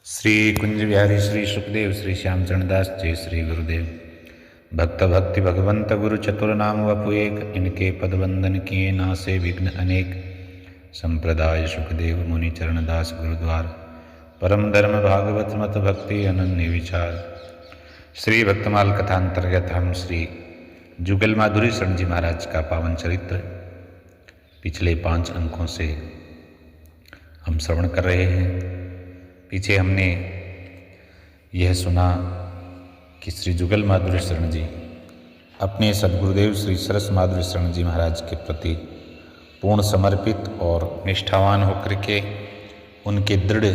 श्री कुंज बिहारी श्री सुखदेव श्री श्यामचरणदास जय श्री गुरुदेव। भक्त भक्ति भगवंत गुरु चतुर नाम वपु एक, इनके पदवंदन किए नासे विघ्न अनेक। संप्रदाय सुखदेव मुनि चरणदास गुरुद्वार, परम धर्म भागवत मत भक्ति अनन्य विचार। श्री भक्तमाल कथांतर्गत हम श्री जुगल माधुरी शरण जी महाराज का पावन चरित्र पिछले 5 अंकों से हम श्रवण कर रहे हैं। पीछे हमने यह सुना कि श्री जुगल माधुरी शरण जी अपने सद्गुरुदेव श्री सरस माधुरी शरण जी महाराज के प्रति पूर्ण समर्पित और निष्ठावान होकर के उनके दृढ़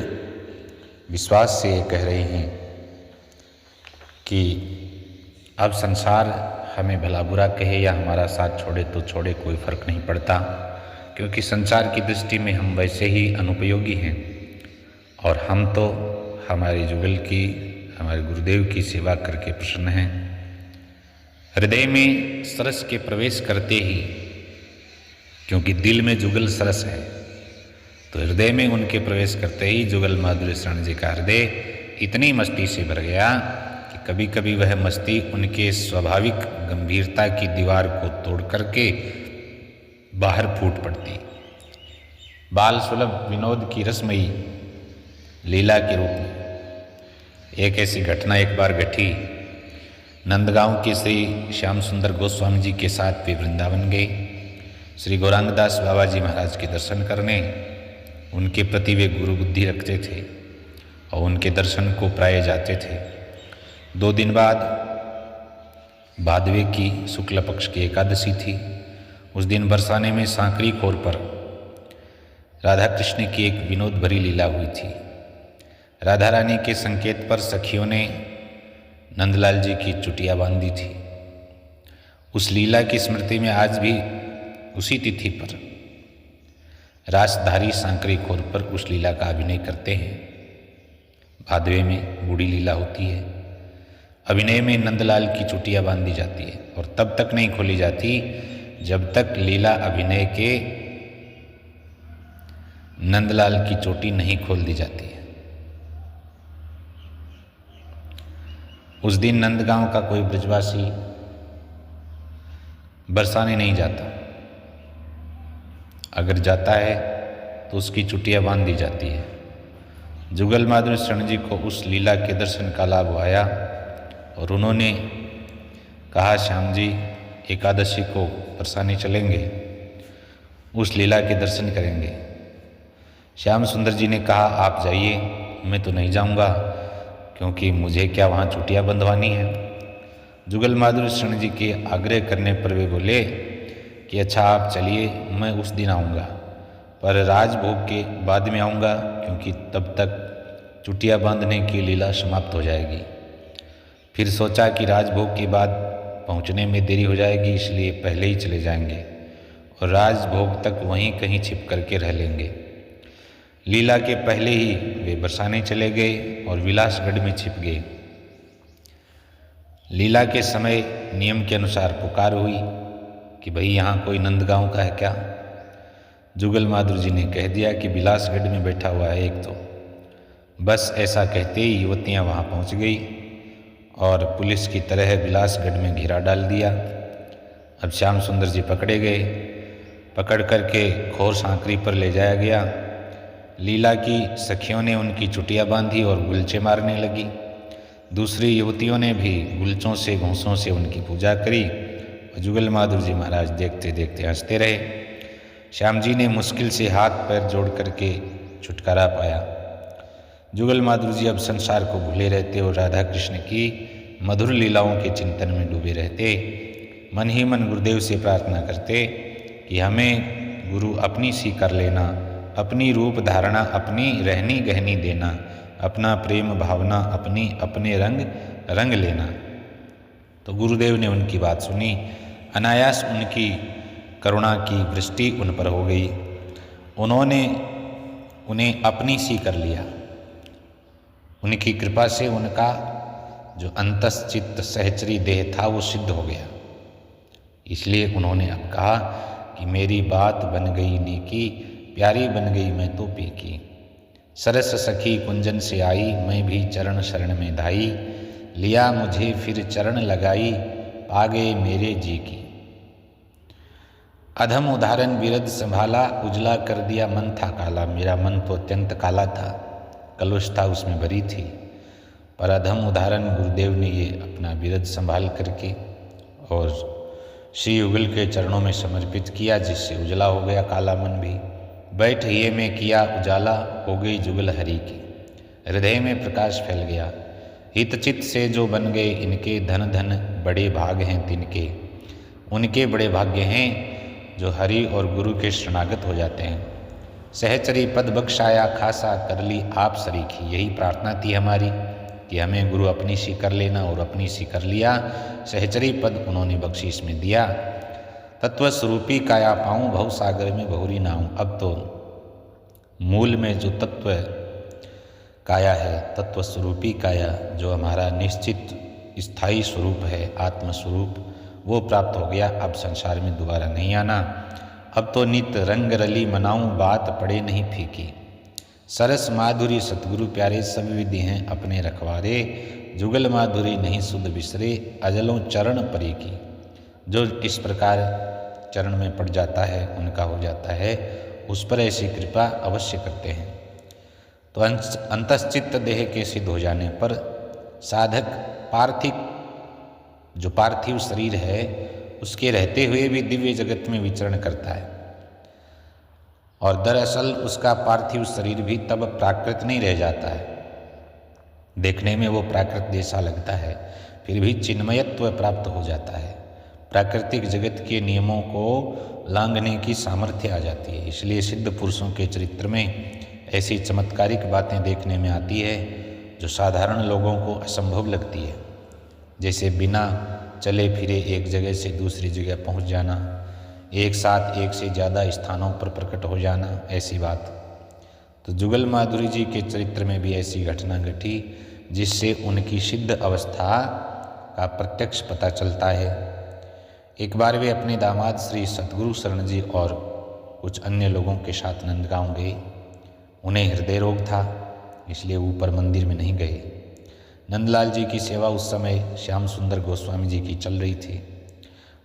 विश्वास से ये कह रहे हैं कि अब संसार हमें भला बुरा कहे या हमारा साथ छोड़े तो छोड़े, कोई फर्क नहीं पड़ता, क्योंकि संसार की दृष्टि में हम वैसे ही अनुपयोगी हैं और हम तो हमारे जुगल की, हमारे गुरुदेव की सेवा करके प्रसन्न हैं। हृदय में सरस के प्रवेश करते ही, क्योंकि दिल में जुगल सरस है, तो हृदय में उनके प्रवेश करते ही जुगल माधुरी शरण जी का हृदय इतनी मस्ती से भर गया कि कभी कभी वह मस्ती उनके स्वाभाविक गंभीरता की दीवार को तोड़ करके बाहर फूट पड़ती। बाल सुलभ विनोद की रसमयी लीला के रूप में एक ऐसी घटना एक बार घटी। नंदगांव के श्री श्याम सुंदर गोस्वामी जी के साथ वे वृंदावन गए श्री गौरांगदास बाबा जी महाराज के दर्शन करने। उनके प्रति वे गुरु बुद्धि रखते थे और उनके दर्शन को प्राय जाते थे। 2 दिन बाद भादवे की शुक्ल पक्ष की एकादशी थी। उस दिन बरसाने में सांकरी खोर पर राधा कृष्ण की एक विनोद भरी लीला हुई थी। राधा रानी के संकेत पर सखियों ने नंदलाल जी की चुटिया बांधी थी। उस लीला की स्मृति में आज भी उसी तिथि पर रासधारी सांकरी खोर पर उस लीला का अभिनय करते हैं। भादवे में बूढ़ी लीला होती है। अभिनय में नंदलाल की चुटिया बांधी जाती है और तब तक नहीं खोली जाती जब तक लीला अभिनय के नंदलाल की चोटी नहीं खोल दी जाती है। उस दिन नंदगांव का कोई ब्रजवासी बरसाने नहीं जाता। अगर जाता है तो उसकी चुटिया बांध दी जाती है। जुगल माधुरी शरण जी को उस लीला के दर्शन का लाभ आया और उन्होंने कहा, श्याम जी एकादशी को बरसाने चलेंगे, उस लीला के दर्शन करेंगे। श्याम सुंदर जी ने कहा, आप जाइए, मैं तो नहीं जाऊंगा, क्योंकि मुझे क्या वहाँ चुटिया बंधवानी है। जुगल माधुरी शरण जी के आग्रह करने पर वे बोले कि अच्छा आप चलिए, मैं उस दिन आऊँगा, पर राजभोग के बाद में आऊँगा, क्योंकि तब तक चुटिया बांधने की लीला समाप्त हो जाएगी। फिर सोचा कि राजभोग के बाद पहुँचने में देरी हो जाएगी, इसलिए पहले ही चले जाएंगे और राजभोग तक वहीं कहीं छिप करके रह लेंगे। लीला के पहले ही वे बरसाने चले गए और विलासगढ़ में छिप गए। लीला के समय नियम के अनुसार पुकार हुई कि भाई यहाँ कोई नंदगांव का है क्या। जुगल माधुरी जी ने कह दिया कि विलासगढ़ में बैठा हुआ है एक तो। बस ऐसा कहते ही युवतियाँ वहाँ पहुँच गई और पुलिस की तरह विलासगढ़ में घेरा डाल दिया। अब श्याम सुंदर जी पकड़े गए। पकड़ करके खोर सांकरी पर ले जाया गया। लीला की सखियों ने उनकी चुटिया बांधी और गुलचे मारने लगी। दूसरी युवतियों ने भी गुलचों से घोंसों से उनकी पूजा करी और जुगल माधुरी जी महाराज देखते देखते हंसते रहे। श्याम जी ने मुश्किल से हाथ पैर जोड़ करके छुटकारा पाया। जुगल माधुरी जी अब संसार को भूले रहते और राधा कृष्ण की मधुर लीलाओं के चिंतन में डूबे रहते। मन ही मन गुरुदेव से प्रार्थना करते कि हमें गुरु अपनी सी कर लेना, अपनी रूप धारणा अपनी रहनी गहनी देना, अपना प्रेम भावना अपनी अपने रंग रंग लेना। तो गुरुदेव ने उनकी बात सुनी। अनायास उनकी करुणा की वृष्टि उन पर हो गई। उन्होंने उन्हें अपनी सी कर लिया। उनकी कृपा से उनका जो अंतश्चित्त सहचरी देह था वो सिद्ध हो गया। इसलिए उन्होंने अब कहा कि मेरी बात बन गई नेकी, प्यारी बन गई मैं तो पेकी। सरस सखी कुंजन से आई, मैं भी चरण शरण में धाई, लिया मुझे फिर चरण लगाई, आगे मेरे जी की। अधम उदाहरण विरद संभाला, उजला कर दिया मन था काला। मेरा मन तो अत्यंत काला था, कलुष था उसमें भरी थी, पर अधम उदाहरण गुरुदेव ने ये अपना विरद संभाल करके और श्री युगल के चरणों में समर्पित किया, जिससे उजला हो गया काला मन भी। बैठ ये में किया उजाला, हो गई जुगल हरि की। हृदय में प्रकाश फैल गया। हितचित से जो बन गए इनके, धन धन बड़े भाग हैं तिनके। उनके बड़े भाग्य हैं जो हरि और गुरु के शरणागत हो जाते हैं। सहचरी पद बख्शाया खासा, कर ली आप सरीखी। यही प्रार्थना थी हमारी कि हमें गुरु अपनी सी कर लेना, और अपनी सी कर लिया। सहचरी पद उन्होंने बख्शीश में दिया। तत्व स्वरूपी काया पाऊँ, भव सागर में बहुरी नाऊँ। अब तो मूल में जो तत्व काया है, तत्व स्वरूपी काया, जो हमारा निश्चित स्थायी स्वरूप है, आत्म स्वरूप, वो प्राप्त हो गया। अब संसार में दोबारा नहीं आना। अब तो नित रंग रली मनाऊं, बात पड़े नहीं फीकी। सरस माधुरी सतगुरु प्यारे, सब विधि हैं अपने रखवारे। जुगल माधुरी नहीं सुध बिसरे, अजलों चरण परी की। जो इस प्रकार चरण में पड़ जाता है, उनका हो जाता है, उस पर ऐसी कृपा अवश्य करते हैं। तो अंतश्चित्त देह के सिद्ध हो जाने पर साधक जो पार्थिव शरीर है, उसके रहते हुए भी दिव्य जगत में विचरण करता है। और दरअसल उसका पार्थिव शरीर भी तब प्राकृत नहीं रह जाता है। देखने में वो प्राकृत जैसा लगता है, फिर भी चिन्मयत्व प्राप्त हो जाता है। प्राकृतिक जगत के नियमों को लांघने की सामर्थ्य आ जाती है। इसलिए सिद्ध पुरुषों के चरित्र में ऐसी चमत्कारिक बातें देखने में आती है जो साधारण लोगों को असंभव लगती है। जैसे बिना चले फिरे एक जगह से दूसरी जगह पहुंच जाना, एक साथ एक से ज़्यादा स्थानों पर प्रकट हो जाना, ऐसी बात। तो जुगल माधुरी जी के चरित्र में भी ऐसी घटना घटी, जिससे उनकी सिद्ध अवस्था का प्रत्यक्ष पता चलता है। एक बार वे अपने दामाद श्री सतगुरु शरण जी और कुछ अन्य लोगों के साथ नंदगांव गए। उन्हें हृदय रोग था, इसलिए ऊपर मंदिर में नहीं गए। नंदलाल जी की सेवा उस समय श्याम सुंदर गोस्वामी जी की चल रही थी।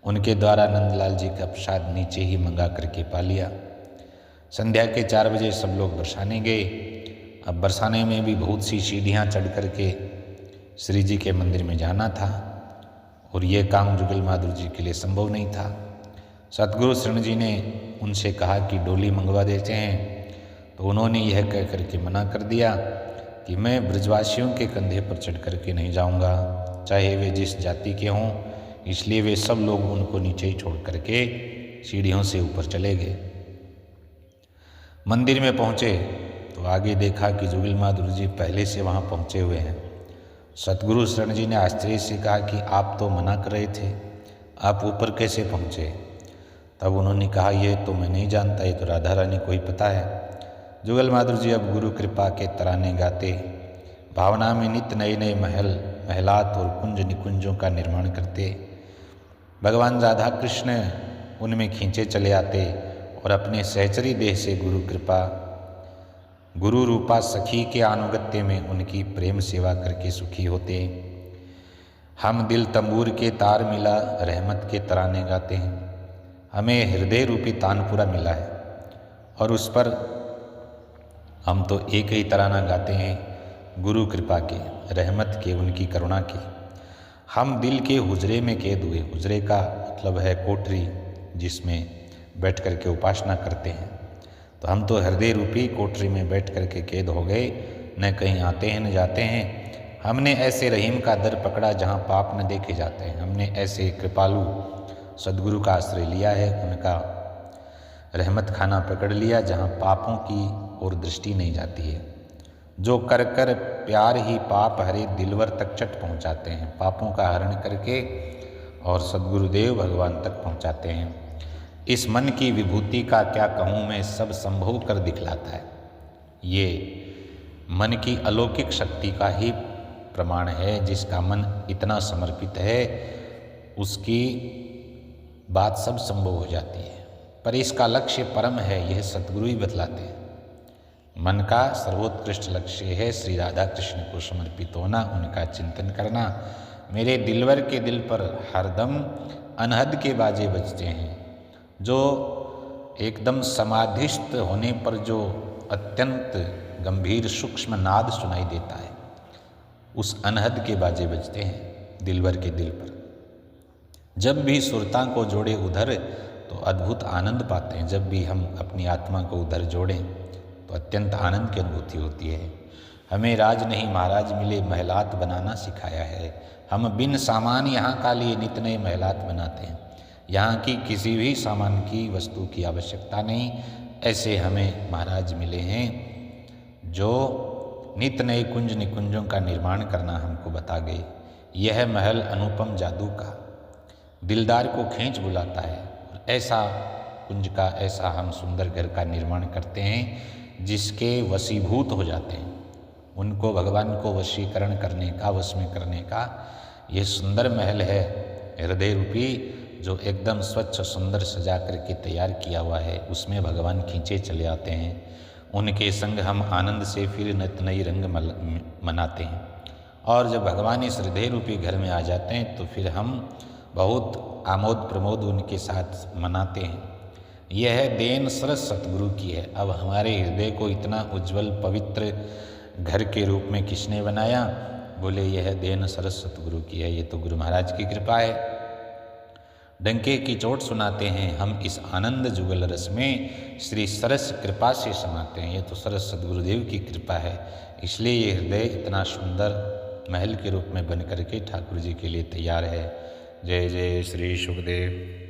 उनके द्वारा नंदलाल जी का प्रसाद नीचे ही मंगा करके पा लिया। संध्या के 4 बजे सब लोग बरसाने गए। अब बरसाने में भी बहुत सी सीढ़ियाँ चढ़ करके श्री जी के मंदिर में जाना था, और ये काम जुगल माधुरी जी के लिए संभव नहीं था। सतगुरु शरण जी ने उनसे कहा कि डोली मंगवा देते हैं, तो उन्होंने यह कह करके मना कर दिया कि मैं ब्रजवासियों के कंधे पर चढ़ करके नहीं जाऊंगा, चाहे वे जिस जाति के हों। इसलिए वे सब लोग उनको नीचे ही छोड़ करके सीढ़ियों से ऊपर चले गए। मंदिर में पहुँचे तो आगे देखा कि जुगल माधुरी जी पहले से वहाँ पहुँचे हुए हैं। सतगुरु शरण जी ने आश्चर्य से कहा कि आप तो मना कर रहे थे, आप ऊपर कैसे पहुँचे? तब उन्होंने कहा, ये तो मैं नहीं जानता, ये तो राधा रानी को ही पता है। जुगल माधुरी जी अब गुरु कृपा के तराने गाते, भावना में नित्य नए नए महलात और कुंज निकुंजों का निर्माण करते। भगवान राधा कृष्ण उनमें खींचे चले आते और अपने सहचरी देह से गुरु रूपा सखी के अनुगत्य में उनकी प्रेम सेवा करके सुखी होते। हम दिल तंबूर के तार मिला, रहमत के तराने गाते हैं। हमें हृदय रूपी तानपुरा मिला है, और उस पर हम तो एक ही तराना गाते हैं, गुरु कृपा के, रहमत के, उनकी करुणा के। हम दिल के हुजरे में कैद हुए। हुजरे का मतलब है कोठरी, जिसमें बैठ कर के उपासना करते हैं। तो हम तो हृदय रूपी कोठरी में बैठ कर के कैद हो गए, न कहीं आते हैं न जाते हैं। हमने ऐसे रहीम का दर पकड़ा जहाँ पाप न देखे जाते हैं। हमने ऐसे कृपालु सद्गुरु का आश्रय लिया है, उनका रहमत खाना पकड़ लिया जहाँ पापों की ओर दृष्टि नहीं जाती है। जो कर कर प्यार ही पाप हरे, दिलवर तक चट पहुँचाते हैं। पापों का हरण करके और सद्गुरुदेव भगवान तक पहुँचाते हैं। इस मन की विभूति का क्या कहूँ मैं, सब संभव कर दिखलाता है। ये मन की अलौकिक शक्ति का ही प्रमाण है। जिसका मन इतना समर्पित है, उसकी बात सब संभव हो जाती है। पर इसका लक्ष्य परम है, यह सतगुरु ही बतलाते हैं। मन का सर्वोत्कृष्ट लक्ष्य है श्री राधा कृष्ण को समर्पित होना, उनका चिंतन करना। मेरे दिलवर के दिल पर हरदम अनहद के बाजे बजते हैं, जो एकदम समाधिस्थ होने पर जो अत्यंत गंभीर सूक्ष्म नाद सुनाई देता है, उस अनहद के बाजे बजते हैं दिलवर के दिल पर। जब भी सुरता को जोड़े उधर तो अद्भुत आनंद पाते हैं। जब भी हम अपनी आत्मा को उधर जोड़ें तो अत्यंत आनंद की अनुभूति होती है। हमें राज नहीं महाराज मिले महलात बनाना सिखाया है। हम बिन सामान यहाँ का लिए नित नए महलात बनाते हैं। यहाँ की किसी भी सामान की वस्तु की आवश्यकता नहीं। ऐसे हमें महाराज मिले हैं जो नित नए कुंज निकुंजों का निर्माण करना हमको बता गए। यह महल अनुपम जादू का दिलदार को खींच बुलाता है। ऐसा कुंज का, ऐसा हम सुंदर घर का निर्माण करते हैं जिसके वशीभूत हो जाते हैं। उनको भगवान को वशीकरण करने का, वश में करने का ये सुंदर महल है हृदय रूपी, जो एकदम स्वच्छ सुंदर सजा करके तैयार किया हुआ है। उसमें भगवान खींचे चले आते हैं। उनके संग हम आनंद से फिर नित नई रंग मनाते हैं। और जब भगवान इस हृदय रूपी घर में आ जाते हैं तो फिर हम बहुत आमोद प्रमोद उनके साथ मनाते हैं। यह देन सरस सतगुरु की है। अब हमारे हृदय को इतना उज्जवल पवित्र घर के रूप में किसने बनाया? बोले यह देन सरस सतगुरु की है। ये तो गुरु महाराज की कृपा है। डंके की चोट सुनाते हैं हम इस आनंद जुगल रस में, श्री सरस कृपा से समाते हैं। ये तो सरस सदगुरुदेव की कृपा है। इसलिए ये हृदय इतना सुंदर महल के रूप में बन करके ठाकुर जी के लिए तैयार है। जय जय श्री सुखदेव।